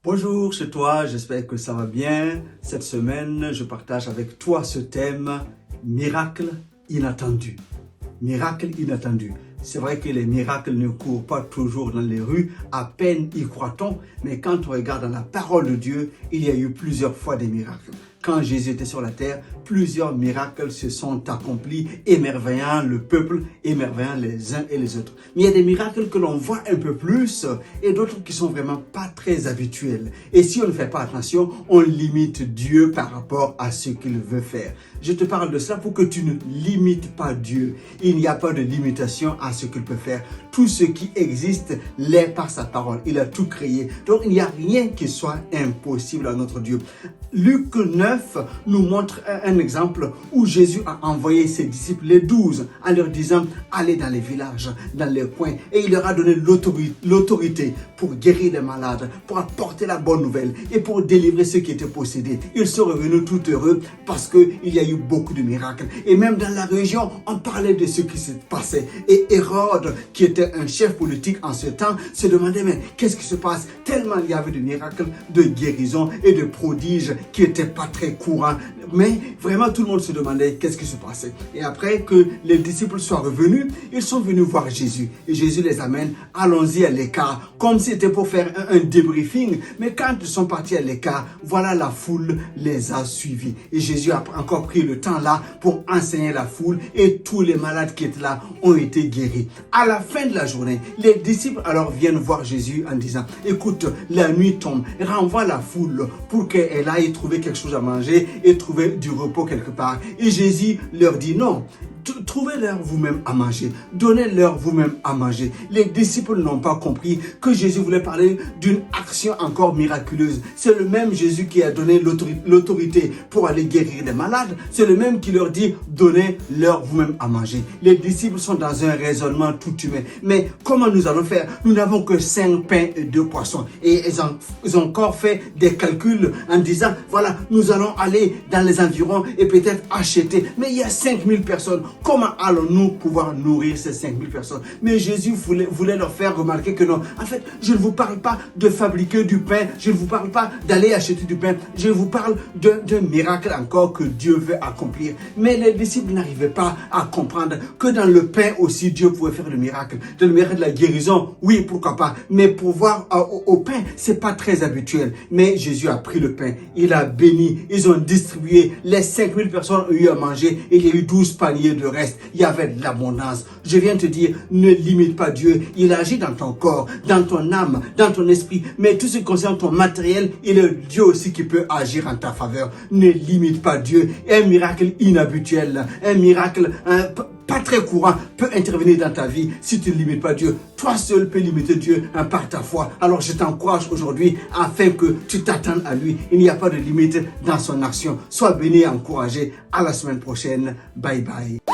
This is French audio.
Bonjour chez toi, j'espère que ça va bien. Cette semaine, je partage avec toi ce thème, miracle inattendu. Miracle inattendu. C'est vrai que les miracles ne courent pas toujours dans les rues, à peine y croit-on, mais quand on regarde dans la parole de Dieu, il y a eu plusieurs fois des miracles. Quand Jésus était sur la terre, plusieurs miracles se sont accomplis, émerveillant le peuple, émerveillant les uns et les autres. Mais il y a des miracles que l'on voit un peu plus et d'autres qui sont vraiment pas très habituels. Et si on ne fait pas attention, on limite Dieu par rapport à ce qu'il veut faire. Je te parle de cela pour que tu ne limites pas Dieu. Il n'y a pas de limitation à ce qu'il peut faire. Tout ce qui existe l'est par sa parole. Il a tout créé. Donc il n'y a rien qui soit impossible à notre Dieu. Luc 9 nous montre un exemple où Jésus a envoyé ses disciples, les 12, en leur disant « Allez dans les villages, dans les coins. » Et il leur a donné l'autorité pour guérir les malades, pour apporter la bonne nouvelle et pour délivrer ceux qui étaient possédés. Ils sont revenus tout heureux parce qu'il y a eu beaucoup de miracles. Et même dans la région, on parlait de ce qui se passait. Et Hérode, qui était un chef politique en ce temps, se demandait « Mais qu'est-ce qui se passe ?» Tellement il y avait de miracles, de guérisons et de prodiges qui n'étaient pas très courants. Mais vraiment, tout le monde se demandait qu'est-ce qui se passait. Et après que les disciples soient revenus, ils sont venus voir Jésus. Et Jésus les amène, allons-y à l'écart, comme si c'était pour faire un débriefing. Mais quand ils sont partis à l'écart, voilà, la foule les a suivis. Et Jésus a encore pris le temps là pour enseigner la foule. Et tous les malades qui étaient là ont été guéris. À la fin de la journée, les disciples alors viennent voir Jésus en disant, écoute, la nuit tombe, renvoie la foule pour qu'elle aille trouver quelque chose à manger et trouver du repos quelque part. Et Jésus leur dit non. Trouvez-leur vous-même à manger. Donnez-leur vous-même à manger. Les disciples n'ont pas compris que Jésus voulait parler d'une action encore miraculeuse. C'est le même Jésus qui a donné l'autorité pour aller guérir les malades. C'est le même qui leur dit donnez-leur vous-même à manger. Les disciples sont dans un raisonnement tout humain. Mais comment nous allons faire? Nous n'avons que 5 pains et 2 poissons. Et ils ont encore fait des calculs en disant voilà, nous allons aller dans les environs et peut-être acheter. Mais il y a 5000 personnes. Comment allons-nous pouvoir nourrir ces 5000 personnes? Mais Jésus voulait leur faire remarquer que non. En fait, je ne vous parle pas de fabriquer du pain. Je ne vous parle pas d'aller acheter du pain. Je vous parle d'un miracle encore que Dieu veut accomplir. Mais les disciples n'arrivaient pas à comprendre que dans le pain aussi, Dieu pouvait faire le miracle. Dans le miracle de la guérison, oui, pourquoi pas. Mais pour voir au pain, c'est pas très habituel. Mais Jésus a pris le pain. Il a béni. Ils ont distribué. Les 5000 personnes ont eu à manger. Et il y a eu 12 paniers de reste. Il y avait de l'abondance. Je viens te dire, ne limite pas Dieu. Il agit dans ton corps, dans ton âme, dans ton esprit. Mais tout ce qui concerne ton matériel, il est Dieu aussi qui peut agir en ta faveur. Ne limite pas Dieu. Un miracle inhabituel, un miracle pas très courant peut intervenir dans ta vie si tu ne limites pas Dieu. Toi seul peux limiter Dieu par ta foi. Alors je t'encourage aujourd'hui afin que tu t'attendes à lui. Il n'y a pas de limite dans son action. Sois béni et encouragé. À la semaine prochaine. Bye bye.